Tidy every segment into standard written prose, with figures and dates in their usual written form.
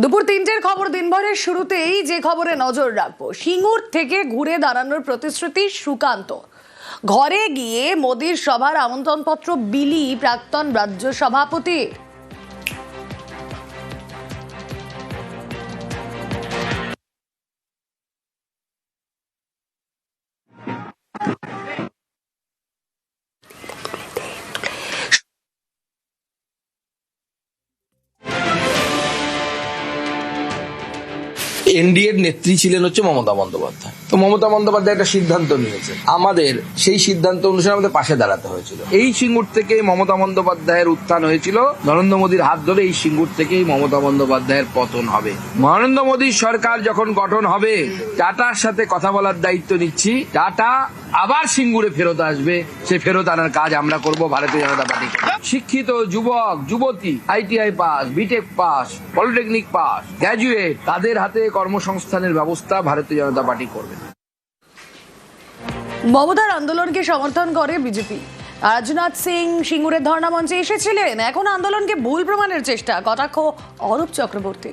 দুপুর ৩টের খবর দিনভরের শুরুতেই যে খবরে নজর রাখবো, সিঙ্গুর থেকে ঘুরে দাঁড়ানোর প্রতিশ্রুতি সুকান্ত। ঘরে গিয়ে মোদির সভার আমন্ত্রণপত্র বিলি প্রাক্তন রাজ্য সভাপতির। এনডিএর নেত্রী ছিলেন হচ্ছে মমতা বন্দ্যোপাধ্যায়। তো মমতা বন্দ্যোপাধ্যায় একটা সিদ্ধান্ত নিয়েছে, আমাদের সেই সিদ্ধান্ত অনুসারে আমাদের পাশে দাঁড়াতে হয়েছিল। এই সিঙ্গুর থেকে মমতা বন্দ্যোপাধ্যায়ের উত্থান হয়েছিল, নরেন্দ্র মোদীর হাত ধরে এই সিঙ্গুর থেকেই মমতা বন্দ্যোপাধ্যায়ের পতন হবে। নরেন্দ্র মোদীর সরকার যখন গঠন হবে, টাটার সাথে কথা বলার দায়িত্ব নিচ্ছি। টাটা আবার সিঙ্গুরে ফেরত আসবে, সে ফেরত আনার কাজ আমরা করব ভারতীয় জনতা পার্টি। শিক্ষিত যুবক যুবতী, ITI pass, BTech pass, polytechnic pass, graduate, তাদের হাতে কর্মসংস্থানের ব্যবস্থা ভারতীয় জনতা পার্টি করবে। মমতার আন্দোলনকে সমর্থন করে বিজেপি। রাজনাথ সিং সিঙ্গুরের ধর্ণা মঞ্চে এসেছিলেন, এখন আন্দোলনকে ভুল প্রমাণের চেষ্টা, কটাক্ষ অরূপ চক্রবর্তী।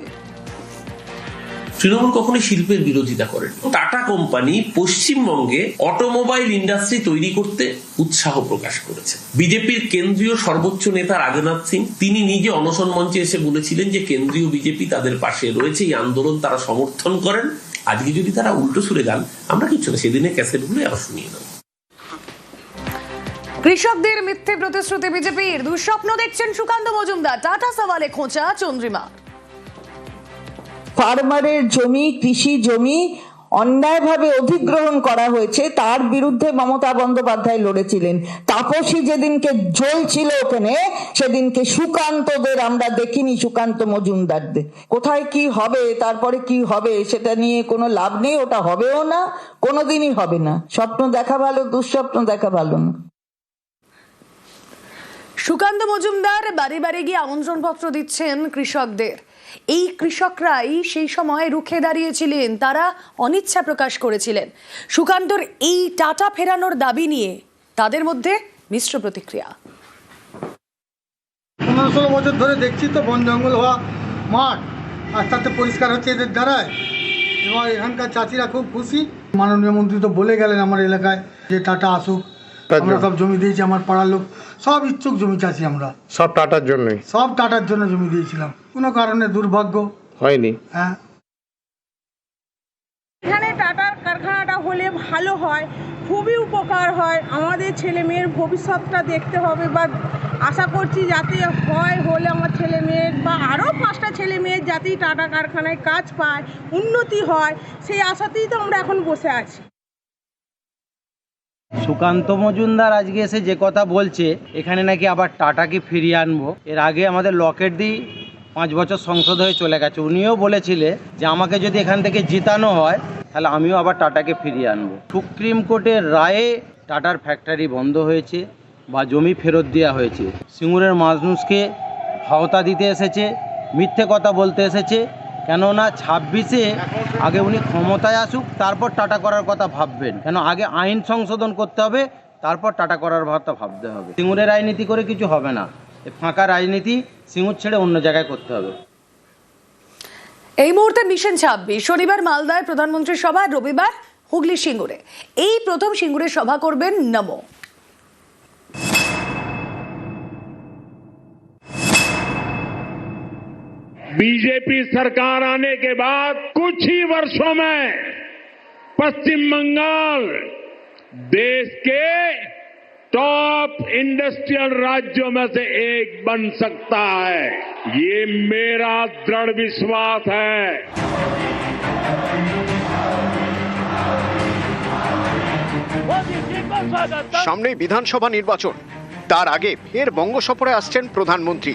তৃণমূল কখনোই শিল্পের বিরোধিতা করেন। টাটা কোম্পানি পশ্চিমবঙ্গে অটোমোবাইল ইন্ডাস্ট্রি তৈরি করতে উৎসাহ প্রকাশ করেছে। বিজেপির কেন্দ্রীয় সর্বোচ্চ নেতা রাজনাথ সিং তিনি নিজে অনশন মঞ্চে এসে বলেছিলেন যে কেন্দ্রীয় বিজেপি তাদের পাশে রয়েছে, এই আন্দোলন তারা সমর্থন করেন। আজকে যদি তারা উল্টো সুরে গান, আমরা কিচ্ছু না, সেদিনের ক্যাসেটগুলো আবার শুনিয়ে দেবো। কৃষকদের মিথ্যে প্রতিশ্রুতি বিজেপির, দুঃস্বপ্ন দেখছেন সুকান্ত মজুমদার। টাটা সওয়ালে খোঁচা চন্দ্রিমা। ফার্মারের জমি, কৃষি জমি অন্যায়ভাবে অধিগ্রহণ করা হয়েছে, তার বিরুদ্ধে মমতা বন্দ্যোপাধ্যায় লড়েছিলেন। তাপসী যেদিনকে জ্বলছিল ওখানে, সেদিনকে সুকান্তদের আমরা দেখিনি, সুকান্ত মজুমদারদের। কোথায় কি হবে, তারপরে কি হবে সেটা নিয়ে কোনো লাভ নেই, ওটা হবেও না, কোনোদিনই হবে না। স্বপ্ন দেখা ভালো, দুঃস্বপ্ন দেখা ভালো না। সুকান্ত মজুমদার বাড়ি বাড়ি গিয়ে আমন্ত্রণপত্র দিচ্ছেন কৃষকদের। এই কৃষকরাই সেই সময় রুখে দাঁড়িয়েছিলেন, তারা অনিচ্ছা প্রকাশ করেছিলেন। সুকান্তর এই টাটা ফেরানোর দাবি নিয়ে তাদের মধ্যে মিশ্র প্রতিক্রিয়া। 15-16 বছর ধরে দেখছি তো বন জঙ্গল হওয়া মাঠ আস্তে আস্তে পরিষ্কার হচ্ছে এদের দ্বারায়, এবং এখানকার চাষিরা খুব খুশি। মাননীয় মন্ত্রী তো বলে গেলেন আমার এলাকায় যে টাটা আসুক, আমরা সব জমি দিয়েছি, আমার পাড়ার লোক সব ইচ্ছুক জমি চাষি, আমরা সব টাটার জন্যই, সব টাটার জন্য জমি দিয়েছিলাম, কোনো কারণে দুর্ভাগ্য হয়নি। হ্যাঁ, এখানে টাটার কারখানাটা হলে ভালো হয়, খুবই উপকার হয়। আমাদের ছেলে মেয়ের ভবিষ্যৎটা দেখতে হবে, বা আশা করছি যাতে হয়, হলে আমার ছেলে মেয়ের বা আরও 5টা ছেলে মেয়ের যাতেই টাটা কারখানায় কাজ পায়, উন্নতি হয়, সেই আশাতেই তো আমরা এখন বসে আছি। সুকান্ত মজুমদার আজকে এসে যে কথা বলছে, এখানে নাকি আবার টাটাকে ফিরিয়ে আনবো। এর আগে আমাদের লকেট দি 5 বছর সংসদ হয়ে চলে গেছে, উনিও বলেছিলে যে আমাকে যদি এখান থেকে জিতানো হয় তাহলে আমিও আবার টাটাকে ফিরিয়ে আনবো। সুপ্রিম কোর্টের রায়ে টাটার ফ্যাক্টরি বন্ধ হয়েছে বা জমি ফেরত দেওয়া হয়েছে। সিঙ্গুরের মানুষকে ভাওতা দিতে এসেছে, মিথ্যে কথা বলতে এসেছে। কেননা 26-এ আগে উনি ক্ষমতায় আসুক, তারপর টাটা করার কথা ভাববেন। কেন আগে আইন সংশোধন করতে হবে, তারপর টাটা করার কথা ভাবতে হবে। সিঙ্গুরের রাজনীতি করে কিছু হবে না, ফাঁকা রাজনীতি সিঙ্গুর ছেড়ে অন্য জায়গায় করতে হবে। এই মুহূর্তে মিশন 26, শনিবার মালদায় প্রধানমন্ত্রীর সভা, রবিবার হুগলি সিঙ্গুরে। এই প্রথম সিঙ্গুরে সভা করবেন নমো। बीजेपी सरकार आने के बाद कुछ ही वर्षों में पश्चिम बंगाल देश के टॉप इंडस्ट्रियल राज्यों में से एक बन सकता है, ये मेरा दृढ़ विश्वास है। সামনেই বিধানসভা নির্বাচন, তার আগে ফের বঙ্গ সফরে আসছেন প্রধানমন্ত্রী।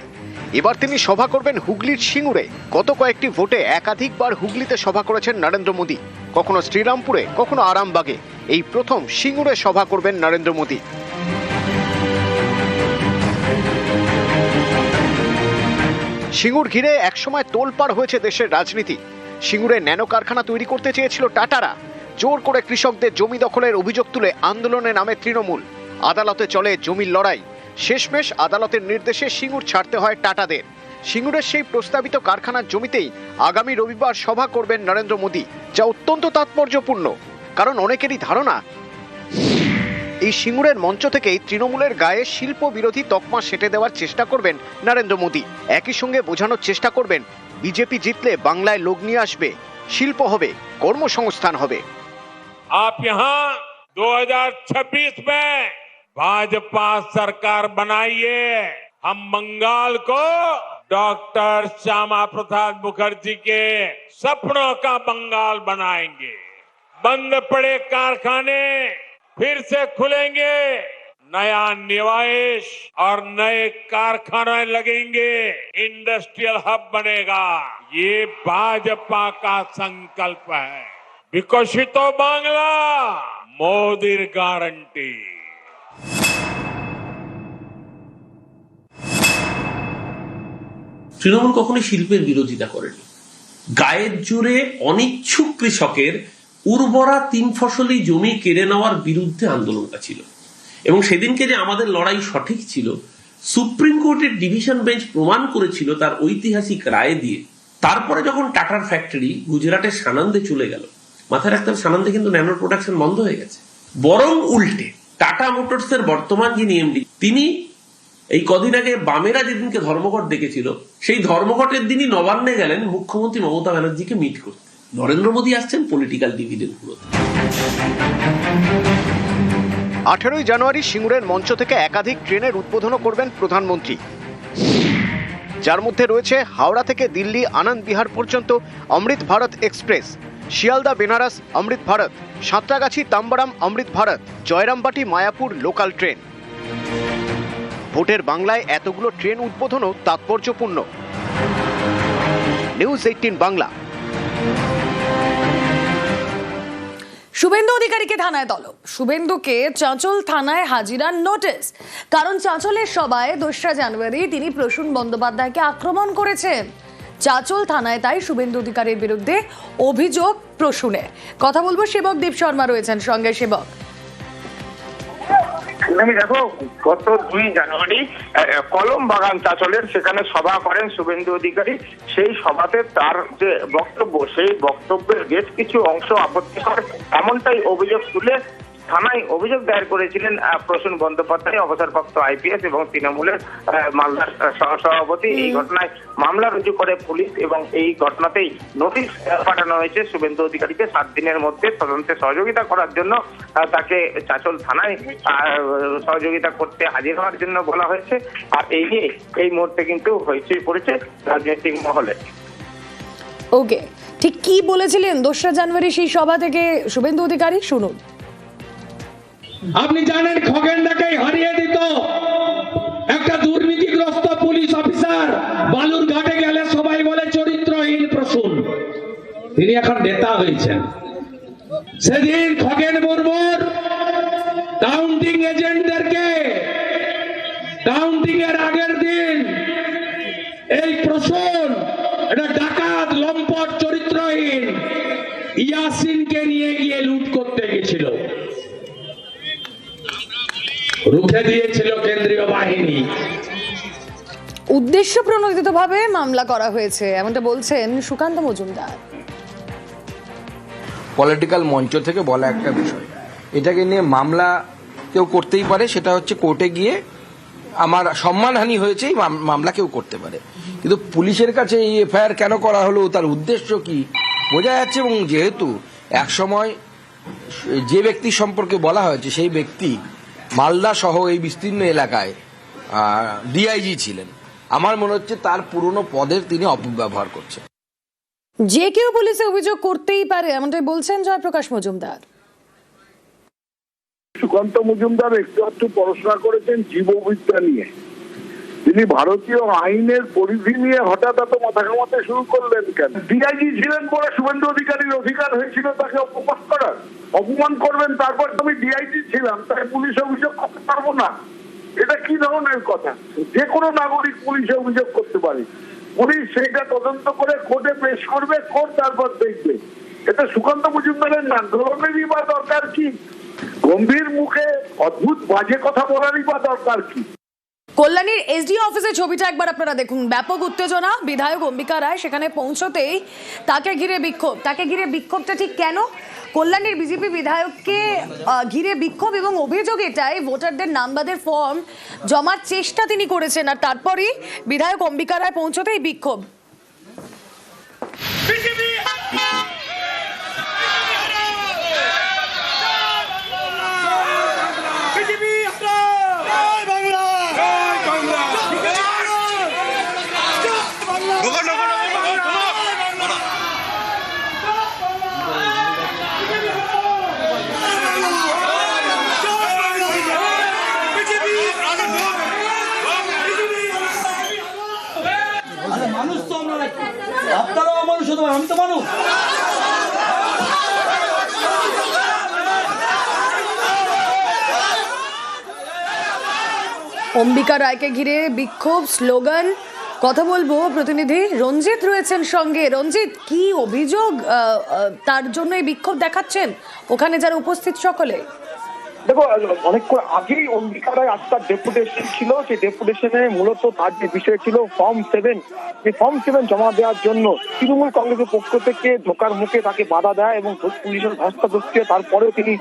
এবার তিনি সভা করবেন হুগলির সিঙ্গুরে। গত কয়েকটি ভোটে একাধিকবার হুগলিতে সভা করেছেন নরেন্দ্র মোদী, কখনো শ্রীরামপুরে, কখনো আরামবাগে। এই প্রথম সিঙ্গুরে সভা করবেন নরেন্দ্র মোদী। সিঙ্গুর ঘিরে একসময় তোলপাড় হয়েছে দেশের রাজনীতি। সিঙ্গুরে ন্যানো কারখানা তৈরি করতে চেয়েছিল টাটারা, জোর করে কৃষকদের জমি দখলের অভিযোগ তুলে আন্দোলনে নামে তৃণমূল। আদালতে চলে জমির লড়াই, শেষমেশ আদালতের নির্দেশে সিঙ্গুর ছাড়তে হয় টাটাদের। সিঙ্গুরের সেই প্রস্তাবিত কারখানার জমিতেই আগামী রবিবার সভা করবেন নরেন্দ্র মোদী, যা অত্যন্ত তাৎপর্যপূর্ণ। কারণ অনেকেরই ধারণা এই সিঙ্গুরের মঞ্চ থেকেই তৃণমূলের গায়ে শিল্প বিরোধী তকমা সেঁটে দেওয়ার চেষ্টা করবেন নরেন্দ্র মোদী। একই সঙ্গে বোঝানোর চেষ্টা করবেন বিজেপি জিতলে বাংলায় লোক নিয়ে আসবে, শিল্প হবে, কর্মসংস্থান হবে। आप यहाँ 2026 में भाजपा सरकार बनाइए, हम बंगाल को डॉक्टर श्यामा प्रसाद मुखर्जी के सपनों का बंगाल बनाएंगे। बंद पड़े कारखाने फिर से खुलेंगे, नया निवेश और नए कारखाने लगेंगे, इंडस्ट्रियल हब बनेगा। ये भाजपा का संकल्प है। विकसित बांग्ला, मोदीर गारंटी। তৃণমূল কখনোই শিল্পের বিরোধিতা করেনি। গায়ের জোরে অনিচ্ছুক কৃষকের উর্বরা 3 ফসলি জমি কেড়ে নেওয়ার বিরুদ্ধে আন্দোলনটা ছিল, এবং সেদিনকে যে আমাদের লড়াই সঠিক ছিল সুপ্রিম কোর্টের ডিভিশন বেঞ্চ প্রমাণ করেছিল তার ঐতিহাসিক রায় দিয়ে। তারপরে যখন টাটার ফ্যাক্টরি গুজরাটের সানন্দে চলে গেল, মাথায় রাখতে হবে সানন্দে কিন্তু ন্যানো প্রোডাকশন বন্ধ হয়ে গেছে, বরং উল্টে টাটা মোটরসের বর্তমান যিনি এমডি তিনি এই কদিন আগে বামেরা যেদিনকে ধর্মঘট ডেকেছিল সেই ধর্মঘটের দিনই নবান্নে গেলেন মুখ্যমন্ত্রী মমতা ব্যানার্জিকে মিট করতে। নরেন্দ্র মোদী আসছেন পলিটিক্যাল ডিভিডেন্ড গুলোতে। 18ই জানুয়ারি সিঙ্গুরের মঞ্চ থেকে একাধিক ট্রেনের উদ্বোধনও করবেন প্রধানমন্ত্রী, যার মধ্যে রয়েছে হাওড়া থেকে দিল্লি আনন্দ বিহার পর্যন্ত অমৃত ভারত এক্সপ্রেস, শিয়ালদা বেনারস অমৃত ভারত, সাঁতরাগাছি তাম্বারাম অমৃত ভারত, জয়রামবাটি মায়াপুর লোকাল ট্রেন। ভোটের বাংলায় এতগুলো ট্রেন উদ্বোধনও তাৎপর্যপূর্ণ। নিউজ 18 বাংলা। শুভেন্দু অধিকারীকে থানায় তলব। শুভেন্দুকে চাঁচল থানায় হাজিরার নোটিশ। কারণ চাঁচলের সভায় 2রা জানুয়ারি তিনি প্রসূন বন্দ্যোপাধ্যায়কে আক্রমণ করেছেন। চাঁচল থানায় তাই শুভেন্দু অধিকারীর বিরুদ্ধে অভিযোগ প্রসূনের। কথা বলবো, সেবক দীপ শর্মা রয়েছেন সঙ্গে। সেবক, দেখো, গত 2 জানুয়ারি কলম বাগান চাঁচলের সেখানে সভা করেন শুভেন্দু অধিকারী। সেই সভাতে তার যে বক্তব্য, সেই বক্তব্যের বেশ কিছু অংশ আপত্তিকর এমনটাই অভিযোগ তুলে থানায় অভিযোগ দায়ের করেছিলেন প্রসূন বন্দ্যোপাধ্যায়, অবসরপ্রাপ্ত আইপিএস এবং তৃণমূলের মালদার সহসভাপতি। এই ঘটনায় মামলা রুজু করে পুলিশ এবং এই ঘটনাতেই নোটিশ পাঠানো হয়েছে শুভেন্দু অধিকারীকে 7 দিনের মধ্যে তদন্তে সহযোগিতা করার জন্য। তাকে চাঁচল থানায় সহযোগিতা করতে হাজির হওয়ার জন্য বলা হয়েছে। আর এই নিয়ে এই মুহূর্তে কিন্তু হইচই পড়েছে রাজনৈতিক মহলে। ওকে, ঠিক কি বলেছিলেন 2রা জানুয়ারি সেই সভা থেকে শুভেন্দু অধিকারী, শুনুন। আপনি জানেন খগেনদাকে হারিয়ে দিত একটা দুর্নীতিগ্রস্ত পুলিশ অফিসার। বালুর ঘাটে গেলে সবাই বলে চরিত্রহীন প্রসূন। তিনি এখন নেতা হয়েছেন। সেদিন খগেন মুর্মুর কাউন্টিং এজেন্টদেরকে কাউন্টিং এর আগের দিন এই প্রসূন এটা ডাকাত লম্পট চরিত্রহীন ইয়াসিনকে নিয়ে গিয়ে লুট করতে গেছিল, রুখে দিয়েছিল কেন্দ্রীয় বাহিনী। উদ্দেশ্য প্রণোদিতভাবে মামলা করা হয়েছে এমনটা বলছেন সুকান্ত মজুমদার। পলিটিক্যাল মঞ্চ থেকে বলা একটা বিষয়, এটাকে নিয়ে মামলা কেউ করতেই পারে, সেটা হচ্ছে কোর্টে গিয়ে আমার সম্মানহানি হয়েছে এই মামলা কেউ করতে পারে, কিন্তু পুলিশের কাছে এই এফআইআর কেন করা হলো, তার উদ্দেশ্য কি বোঝা যাচ্ছে। এবং যেহেতু একসময় যে ব্যক্তি সম্পর্কে বলা হয়েছে সেই ব্যক্তি মালদা সহ এই বিস্তীর্ণ এলাকায় ডিআইজি ছিলেন, আমার মনে হচ্ছে তার পুরনো পদের তিনি অপব্যবহার করছেন। যে কেউ পুলিশে অভিযোগ করতেই পারে এমনটাই বলছেন জয়প্রকাশ মজুমদার। সুকান্ত মজুমদার একটু পড়াশোনা করেছেন জীববিদ্যা নিয়ে। তিনি ভারতীয় আইনের পরিধি নিয়ে হঠাৎ এত মাথা ঘামাতে শুরু করলেন কেন? ডিআইজি ছিলেন বলে শুভেন্দু অধিকারীর অধিকার হয়েছিল তাকে অপমান করার। অপমান করবেন, তারপর আমি ডিআইজি ছিলাম তাই পুলিশ অভিযোগ করতে পারবো না? এটা কি ধরনের কথা? যে কোনো নাগরিক পুলিশে অভিযোগ করতে পারে, পুলিশ সেটা তদন্ত করে কোর্টে পেশ করবে, কোর্ট তারপর দেখবে। এটা সুকান্ত মজুমদারের আন্দোলনেরই বা দরকার কি? গম্ভীর মুখে অদ্ভুত বাজে কথা বলারই বা দরকার কি? কল্যাণীর এসডিও অফিসের ছবিটা একবার আপনারা দেখুন। ব্যাপক উত্তেজনা, বিধায়ক অম্বিকা রায় সেখানে পৌঁছতেই তাকে ঘিরে বিক্ষোভটা ঠিক কেন? কল্যাণীর বিজেপি বিধায়ককে ঘিরে বিক্ষোভ এবং অভিযোগ এটাই ভোটারদের নামবাদের ফর্ম জমার চেষ্টা তিনি করেছেন, আর তারপরই বিধায়ক অম্বিকা রায় পৌঁছতেই বিক্ষোভ। মানুষ তো আমরা নাকি, আপনারাও মানুষ, আমি তো মানুষ। অম্বিকা রায়কে ঘিরে বিক্ষোভ, স্লোগান। কথা বলবো প্রতিনিধি রঞ্জিত রয়েছেন সঙ্গে। রঞ্জিত, কি অভিযোগ তার জন্য এই বিক্ষোভ দেখাচ্ছেন ওখানে যারা উপস্থিত সকলে? দেখো, অনেকক্ষণ আগেই অম্বিকা রায় আজকাল ডেপুটেশন ছিল, সেই ডেপুটেশনে মূলত তার যে বিষয় ছিল ফর্ম 7, যে ফর্ম 7 জমা দেওয়ার জন্য তৃণমূল কংগ্রেসের পক্ষ থেকে ঢোকার মুখে তাকে বাধা দেয় এবং পুলিশের ধস্তাধস্তি। তারপরেও তিনি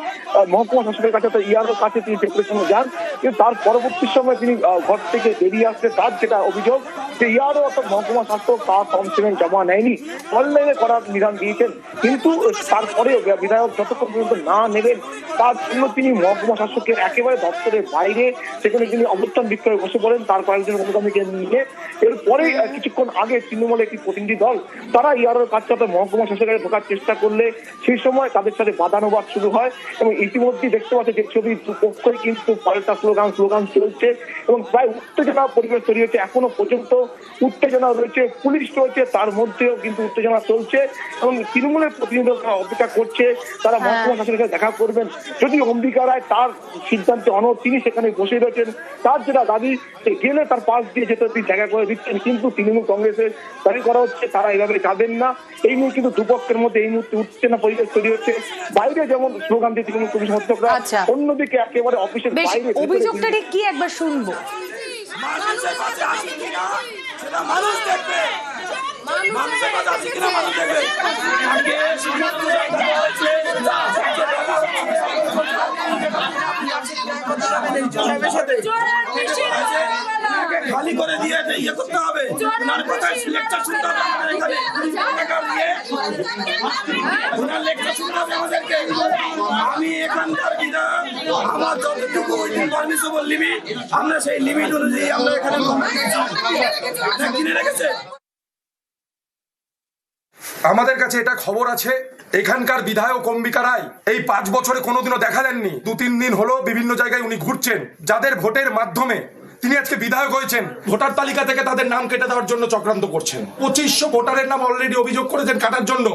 মহকুমা শাসকের কাছে, ইয়ারোর কাছে তিনি ডেপুটেশনে যান, কিন্তু তার পরবর্তী সময় তিনি ঘর থেকে বেরিয়ে আসতে তার যেটা অভিযোগ যে ইয়ারও অর্থাৎ মহকুমা শাসক তার ফর্ম 7 জমা নেয়নি, অনলাইনে করার বিধান দিয়েছেন, কিন্তু তারপরেও বিধায়ক যতক্ষণ পর্যন্ত না নেবেন তার জন্য তিনি মহকুমা শাসকের একেবারে দপ্তরের বাইরে সেখানে তিনি অবস্থান বিক্ষোভে বসে পড়েন তার কয়েকজন অনুগামীকে নিয়ে। এরপরে কিছুক্ষণ আগে তৃণমূলের একটি প্রতিনিধি দল তারা ইয়ারোর কাছে মহকুমা শাসকের ঢোকার চেষ্টা করলে সেই সময় তাদের সাথে বাদানুবাদ শুরু হয় এবং ইতিমধ্যেই দেখতে পাচ্ছে যে ছবি দুপক্ষই কিন্তু পাল্টা স্লোগান চলছে এবং প্রায় উত্তেজনা পরিবেশ তৈরি হয়েছে। এখনো পর্যন্ত উত্তেজনা রয়েছে, পুলিশ রয়েছে, তার মধ্যেও কিন্তু উত্তেজনা চলছে এবং তৃণমূলের প্রতিনিধি অপেক্ষা করছে তারা মহকুমা শাসকের সাথে দেখা করবেন। যদি অম্বিকা রায় তার সিদ্ধান্তে অনড়, তিনি সেখানে বসে রয়েছেন, তার যেটা দাবি গেলে তার পাশ দিয়ে যেতে তিনি জায়গা করে দিচ্ছেন, কিন্তু তৃণমূল কংগ্রেসের দাবি করা হচ্ছে তারা এইভাবে যাবেন না। এই নিয়ে কিন্তু দুপক্ষের মধ্যে এই মুহূর্তে উত্তেজনা পরিবেশ তৈরি হচ্ছে। বাইরে যেমন স্লোগান দিয়ে তৃণমূল কংগ্রেস সমর্থকরা, অন্যদিকে একেবারে অফিসের বাইরে অভিযোগটা ঠিক কি একবার শুনবো। মানুষ দেখবে, মানুষের কথা আছে কিনা মানুষ দেখবে। খালি করে দিয়ে ইয়ে করতে হবে, ওনার কথায় লেকচার শুনতে হবে আমাদের এখানে, ওনার লেকচার শুনতে হবে আমাদেরকে। আমি এখানকার বিধান, আমার যতটুকু পারমিশন লিমিট, আমরা সেই লিমিট অনুযায়ী আমরা এখানে কিনে রেখেছে। আমাদের কাছে এটা খবর আছে, এখানকার বিধায়ক অম্বিকা রায় এই 5 বছরে কোনোদিনও দেখা দেননি। 2-3 দিন হলো বিভিন্ন জায়গায় উনি ঘুরছেন, যাদের ভোটের মাধ্যমে তিনি আজকে বিধায়ক হয়েছেন, ভোটার তালিকা থেকে তাদের নাম কেটে দেওয়ার জন্য চক্রান্ত করছেন। 2500 ভোটারের নাম অলরেডি অভিযোগ করেছেন কাটার জন্য।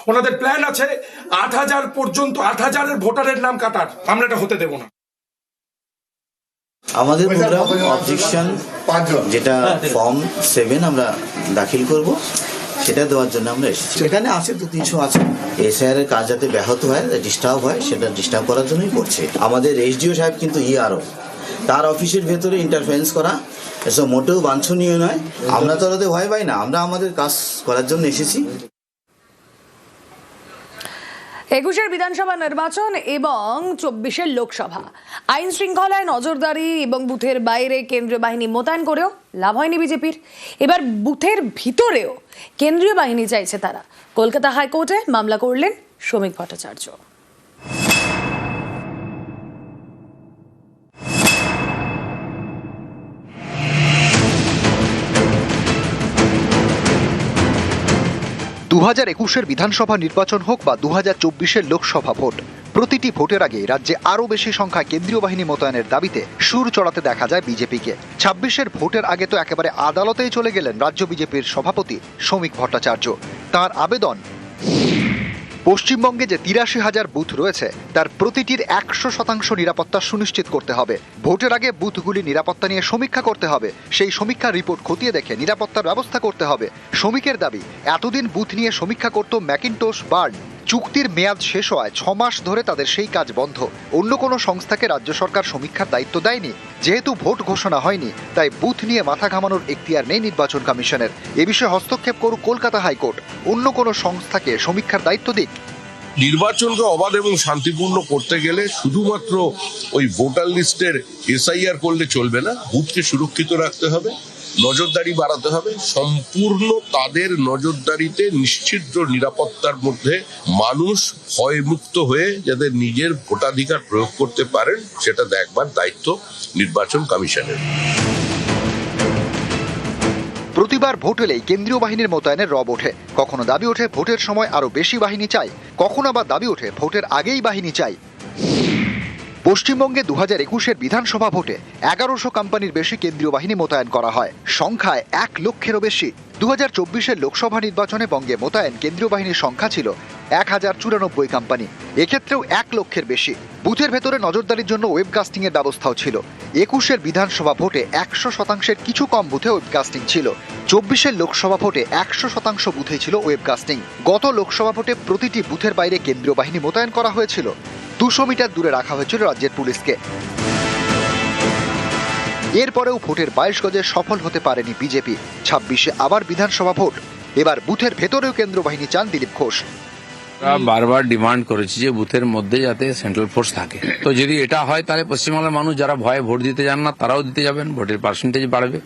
ওনাদের প্ল্যান আছে 8000 পর্যন্ত, 8000 ভোটারের নাম কাটার। আমরা এটা হতে দেব না। আমাদের অবজেকশন যেটা ফর্ম 7 আমরা দাখিল করব, সেটা দেওয়ার জন্য আমরা এসেছি। এখানে আছে 200-300 আছে, এসআইআর এর কাজ যাতে ব্যাহত হয়, ডিস্টার্ব হয়, সেটা ডিস্টার্ব করার জন্যই করছে। আমাদের এসডিও সাহেব কিন্তু ইয়ারও, তার অফিসের ভেতরে ইন্টারফারেন্স করা এসব মোটেও বাঞ্ছনীয় নয়। আমরা তো ওদের ভয় পাই না, আমরা আমাদের কাজ করার জন্য এসেছি। 21-এর বিধানসভা নির্বাচন এবং 24-এর লোকসভা, আইন শৃঙ্খলায় নজরদারি এবং বুথের বাইরে কেন্দ্রীয় বাহিনী মোতায়েন করেও লাভ হয়নি বিজেপির। এবার বুথের ভিতরেও কেন্দ্রীয় বাহিনী চাইছে তারা। কলকাতা হাইকোর্টে মামলা করলেন শ্রমিক ভট্টাচার্য। 2021-এর বিধানসভা নির্বাচন হোক বা 2024-এর লোকসভা ভোট, প্রতিটি ভোটের আগে রাজ্যে আরও বেশি সংখ্যায় কেন্দ্রীয় বাহিনী মোতায়েনের দাবিতে সুর চড়াতে দেখা যায় বিজেপিকে। 26-এর ভোটের আগে তো একেবারে আদালতেই চলে গেলেন রাজ্য বিজেপির সভাপতি শ্রমিক ভট্টাচার্য। তার আবেদন, পশ্চিমবঙ্গে যে 83,000 বুথ রয়েছে তার প্রতিটির 100% নিরাপত্তা সুনিশ্চিত করতে হবে। ভোটের আগে বুথগুলি নিরাপত্তা নিয়ে সমীক্ষা করতে হবে, সেই সমীক্ষার রিপোর্ট খতিয়ে দেখে নিরাপত্তার ব্যবস্থা করতে হবে। শ্রমিকের দাবি, এতদিন বুথ নিয়ে সমীক্ষা করত ম্যাকিনটোশ বার্ন, চুক্তির মেয়াদ শেষ হওয়ায় 6 মাস ধরে তাদের সেই কাজ বন্ধ। অন্য কোনো সংস্থাকে রাজ্য সরকার সমীক্ষার দায়িত্ব দেয়নি। যেহেতু ভোট ঘোষণা হয়নি, তাই বুথ নিয়ে মাথা ঘামানোর এখতিয়ার নেই নির্বাচন কমিশনের। এ বিষয়ে হস্তক্ষেপ করুক কলকাতা হাইকোর্ট, অন্য কোনো সংস্থাকে সমীক্ষার দায়িত্ব দিক। নির্বাচনকে অবাধ এবং শান্তিপূর্ণ করতে গেলে শুধুমাত্র ওই ভোটার লিস্টের এসআইআর করলে চলবে না, বুথকে সুরক্ষিত রাখতে হবে, নজরদারি বাড়াতে হবে। সম্পূর্ণ তাদের নজরদারিতে নিশ্চিদ্র নিরাপত্তার মধ্যে মানুষ ভয়মুক্ত হয়ে যাতে নিজের ভোটাধিকার প্রয়োগ করতে পারেন, সেটা দেখবার দায়িত্ব নির্বাচন কমিশনের। প্রতিবার ভোট এলেই কেন্দ্রীয় বাহিনীর মোতায়েনের রব ওঠে। কখনো দাবি ওঠে ভোটের সময় আরো বেশি বাহিনী চাই, কখনো আবার দাবি ওঠে ভোটের আগেই বাহিনী চাই। পশ্চিমবঙ্গে 2021-এর বিধানসভা ভোটে 1100 কোম্পানির বেশি কেন্দ্রীয় বাহিনী মোতায়েন করা হয়, সংখ্যায় 1 লক্ষেরও বেশি। 2024-এর লোকসভা নির্বাচনে বঙ্গে মোতায়েন কেন্দ্রীয় বাহিনীর সংখ্যা ছিল 1094 কোম্পানি, এক্ষেত্রেও 1 লক্ষের বেশি। বুথের ভেতরে নজরদারির জন্য ওয়েবকাস্টিং এর ব্যবস্থাও ছিল। 21-এর বিধানসভা ভোটে 100%-এর কিছু কম বুথে ওয়েবকাস্টিং ছিল। 24-এর লোকসভা ভোটে 100% বুথে ছিল ওয়েবকাস্টিং। গত লোকসভা ভোটে প্রতিটি বুথের বাইরে কেন্দ্রীয় বাহিনী মোতায়েন করা হয়েছিল। 200 মিটার দূরে রাখা হয়েছিল রাজ্যের পুলিশকে। এরপরেও ভোটের 22 গজে সফল হতে পারেনি বিজেপি। 26-এ আবার বিধানসভা ভোট, এবার বুথের ভেতরেও কেন্দ্র বাহিনী চান দিলীপ ঘোষ। বারবার ডিমান্ড করেছি যে বুথের মধ্যে যাতে সেন্ট্রাল ফোর্স থাকে। তো যদি এটা হয় তাহলে পশ্চিমবাংলার মানুষ যারা ভয়ে ভোট দিতে যান না তারাও দিতে যাবেন, ভোটের পার্সেন্টেজ বাড়বে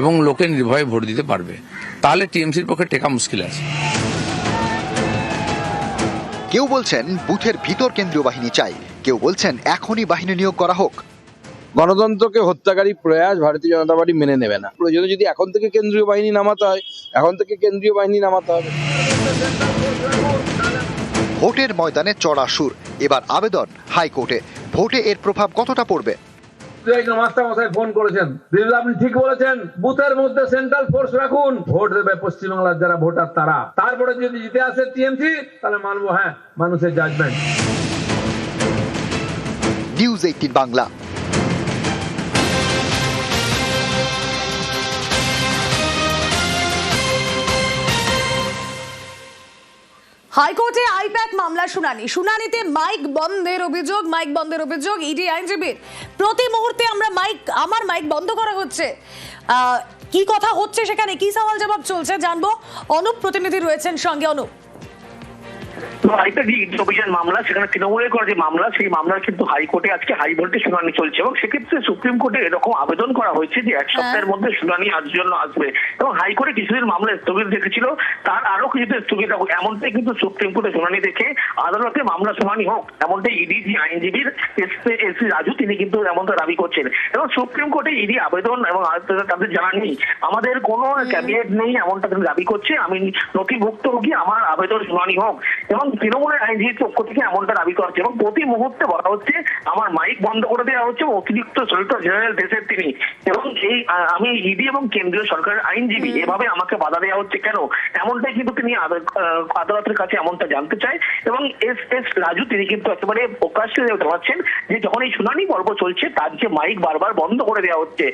এবং লোকে নির্ভয়ে ভোট দিতে পারবে। তাহলে টিএমসির পক্ষে টেকা মুশকিল আছে। কেউ বলছেন বুথের ভিতর কেন্দ্রীয় বাহিনী চাই, কেউ বলছেন এখনই বাহিনী নিয়োগ করা হোক। গণতন্ত্রকে হত্যাকারী প্রয়াস ভারতীয় জনতা পার্টি মেনে নেবে না। প্রয়োজনে যদি এখন থেকে কেন্দ্রীয় বাহিনী নামাতে হয়, এখন থেকে কেন্দ্রীয় বাহিনী নামাতে হবে। ভোটের ময়দানে চড়া সুর, এবার আবেদন হাইকোর্টে। ভোটে এর প্রভাব কতটা পড়বে? মাস্টারমশাই ফোন করেছেন, আপনি ঠিক বলেছেন, বুথের মধ্যে সেন্ট্রাল ফোর্স রাখুন, ভোট দেবে পশ্চিমবাংলার যারা ভোটার তারা। তারপরে যদি জিতে আসে টিএমসি তাহলে মানবো, হ্যাঁ, মানুষের জাজমেন্ট। নিউজ 18 বাংলা। হাইকোর্টে আইপ্যাক মামলা শুনানিতে মাইক বন্ধের অভিযোগ ইডি আইনজীবীর। প্রতি মুহূর্তে আমার মাইক বন্ধ করা হচ্ছে। কি কথা হচ্ছে সেখানে, কি সওয়াল জবাব চলছে জানবো। অনুপ প্রতিনিধি রয়েছেন সঙ্গে। অনুপ, অভিযান মামলা, সেখানে তৃণমূলের করা যে মামলা, সেই মামলার কিন্তু হাইকোর্টে আজকে হাইকোর্টে শুনানি চলছে এবং সেক্ষেত্রে সুপ্রিম কোর্টে এরকম আবেদন করা হয়েছে যে 1 সপ্তাহের মধ্যে শুনানি জন্য আসবে এবং হাইকোর্টে কিছুদিন মামলা স্থগিত রেখেছিল, তার আরো কিছুদিন স্থগিত রাখুক, এমনটাই কিন্তু সুপ্রিম কোর্টে শুনানি দেখে আদালতে মামলা শুনানি হোক, এমনটাই ইডি যে আইনজীবীর এসি রাজু তিনি কিন্তু এমনটা দাবি করছেন। এবং সুপ্রিম কোর্টে ইডি আবেদন এবং তাদের জানাননি, আমাদের কোনো ক্যাবিনেট নেই, এমনটা তিনি দাবি করছে। আমি নথিভুক্ত হোক, আমার আবেদন শুনানি হোক। এবং তৃণমূলের আইনজীবীর পক্ষ থেকে এমনটা দাবি করছে এবং প্রতি মুহূর্তে বলা হচ্ছে আমার মাইক বন্ধ করে দেওয়া হচ্ছে। অতিরিক্ত সলিসিটর জেনারেল দেশের তিনি এবং এই আমি ইডি এবং কেন্দ্রীয় সরকারের আইনজীবী, এভাবে আমাকে বাধা দেওয়া হচ্ছে কেন, এমনটাই কিন্তু তিনি আদালতের কাছে এমনটা জানতে চায়। এবং এস রাজু তিনি কিন্তু একেবারে প্রকাশ্যে জানাচ্ছেন যে যখন এই শুনানি পর্ব চলছে তার যে মাইক বারবার বন্ধ করে দেওয়া হচ্ছে,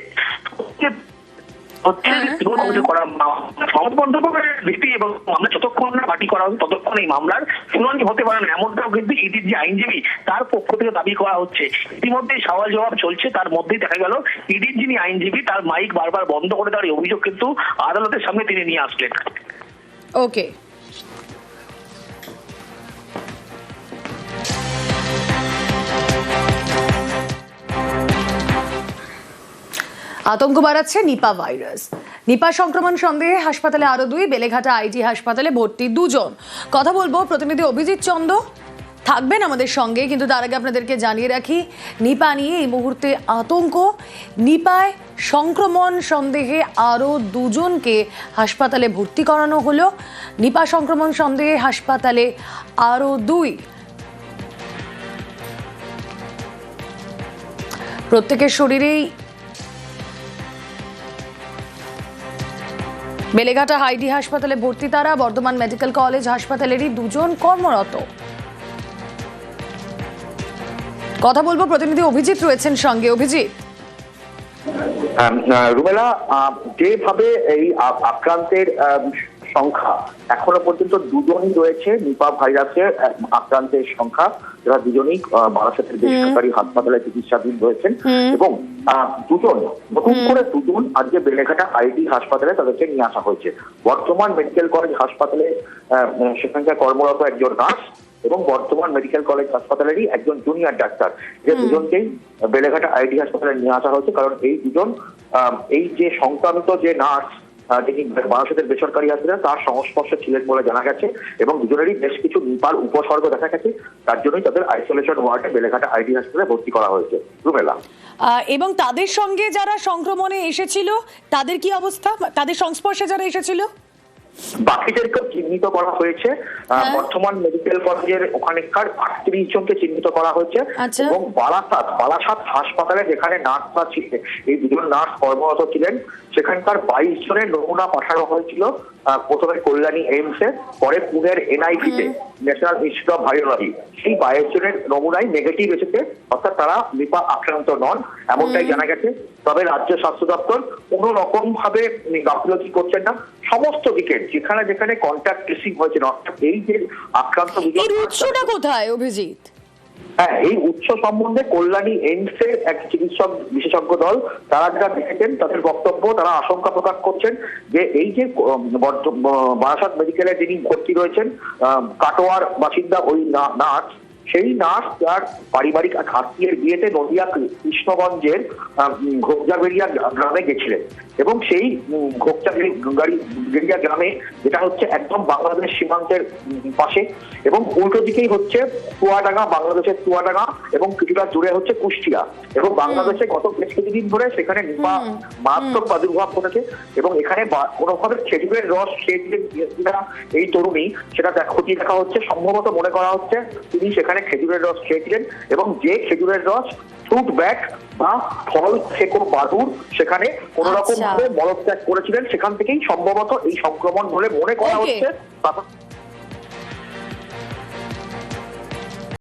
যতক্ষণ না বাটি করা হবে ততক্ষণ এই মামলার শুনানি হতে পারে না, এমনটাও কিন্তু ইডির যে আইনজীবী তার পক্ষ থেকে দাবি করা হচ্ছে। ইতিমধ্যে সওয়াল জবাব চলছে, তার মধ্যেই দেখা গেল ইডির যিনি আইনজীবী তার মাইক বারবার বন্ধ করে দেওয়ার অভিযোগ কিন্তু আদালতের সামনে তিনি নিয়ে আসলেন। ওকে, আতঙ্ক বাড়াচ্ছে নিপা ভাইরাস। নিপা সংক্রমণ সন্দেহে হাসপাতালে আরো 2, বেলেঘাটা আইটি হাসপাতালে ভর্তি 2 জন। কথা বলবো প্রতিনিধি অভিজিৎ চন্দ থাকবেন আমাদের সঙ্গে, কিন্তু তার আগে আপনাদেরকে জানিয়ে রাখি নিপা নিয়ে এই মুহূর্তে আতঙ্ক। নিপায় সংক্রমণ সন্দেহে আরো 2 জনকে হাসপাতালে ভর্তি করানো হলো। নিপা সংক্রমণ সন্দেহে হাসপাতালে আরো 2, প্রত্যেকের শরীরেই বেলেঘাটা আইটি হাসপাতালে ভর্তি তারা। বর্ধমান মেডিকেল কলেজ হাসপাতালেরই 2 জন কর্মরত। কথা বলবো প্রতিনিধি অভিজিৎ রয়েছেন সঙ্গে। অভিজিৎ, রুমেলা, যেভাবে এই আক্রান্তের সংখ্যা এখনো পর্যন্ত দুজনই রয়েছে নিপা ভাইরাসের আক্রান্তের সংখ্যা, যারা দুজনেই বারাসাতের বেসরকারি হাসপাতালে চিকিৎসাধীন রয়েছেন এবং দুজন নতুন করে দুজন আজকে বেলেঘাটা আইডি হাসপাতালে তাদেরকে নিয়ে আসা হয়েছে। বর্তমান মেডিকেল কলেজ হাসপাতালে সেখানকার কর্মরত একজন নার্স এবং বর্তমান মেডিকেল কলেজ হাসপাতালেরই একজন জুনিয়র ডাক্তার, যে দুজনকেই বেলেঘাটা আইডি হাসপাতালে নিয়ে আসা হয়েছে। কারণ এই দুজন এই যে সংক্রামিত যে নার্স যিনি বারাসাতের বেসরকারি হাসপাতালে তার সংস্পর্শে ছিলেন বলে জানা গেছে এবং দুজনেরই বেশ কিছু নিপার উপসর্গ দেখা গেছে, তার জন্যই তাদের আইসোলেশন ওয়ার্ডে বেলেঘাটা আইডি হাসপাতালে ভর্তি করা হয়েছে। রুমেলা, এবং তাদের সঙ্গে যারা সংক্রমণে এসেছিল তাদের কি অবস্থা, তাদের সংস্পর্শে যারা এসেছিল? বাকিদেরকেও চিহ্নিত করা হয়েছে। বর্তমান মেডিকেল কলেজের ওখানকার 38 জনকে চিহ্নিত করা হয়েছে এবং বারাসাত হাসপাতালে যেখানে নার্সরা ছিলেন, এই দুজন নার্স কর্মরত ছিলেন, সেখানকার 22 জনের নমুনা পাঠানো হয়েছিল প্রথমে কল্যাণী এইমসে, পরে পুনের এনআইভিতে ন্যাশনাল ইনস্টিটিউট অফ ভাইরোলজি। সেই 22 জনের নমুনায় নেগেটিভ এসেছে, অর্থাৎ তারা নিপা আক্রান্ত নন এমনটাই জানা গেছে। তবে রাজ্য স্বাস্থ্য দপ্তর কোনো রকম ভাবে গাফিলতি করছেন না, সমস্ত দিকে যেখানে যেখানে কন্ট্যাক্ট ট্রেসিং হয়েছে, অর্থাৎ এই যে আক্রান্ত উৎসটা কোথায় অভিজিৎ? হ্যাঁ, এই উৎস সম্বন্ধে কল্যাণী এইমসের এক চিকিৎসক বিশেষজ্ঞ দল তারা যারা দেখেছেন তাদের বক্তব্য, তারা আশঙ্কা প্রকাশ করছেন যে এই যে বারাসাত মেডিকেলে যিনি ভর্তি রয়েছেন কাটোয়ার বাসিন্দা ওই নার্স, সেই নার্স তার পারিবারিক আত্মীয়ের বিয়েতে নদিয়া কৃষ্ণগঞ্জের ঘোকজাবেড়িয়া গ্রামে গেছিলেন এবং সেই ঘোকজাবেড়িয়া গ্রামে, যেটা হচ্ছে একদম বাংলাদেশ সীমান্তের পাশে এবং উল্টো দিকেই হচ্ছে চুয়াডাঙ্গা, বাংলাদেশের চুয়াডাঙ্গা এবং কিছুটা দূরে হচ্ছে কুষ্টিয়া এবং বাংলাদেশে গত বেশ কিছুদিন ধরে সেখানে নিপা মারাত্মক প্রাদুর্ভাব ঘটেছে এবং এখানে কোনোভাবে খেজুরের রস খেয়েছিলেন এই তরুণী, সেটা খতিয়ে দেখা হচ্ছে। সম্ভবত মনে করা হচ্ছে তিনি সেখানে খেজুরের রস খেয়েছিলেন এবং যে খেজুরের রস ফ্রুট ব্যাগ বা ফল থেকো বাদুর সেখানে কোন রকম ভাবে মলত্যাগ করেছিলেন, সেখান থেকেই সম্ভবত এই সংক্রমণ বলে মনে করা হচ্ছে।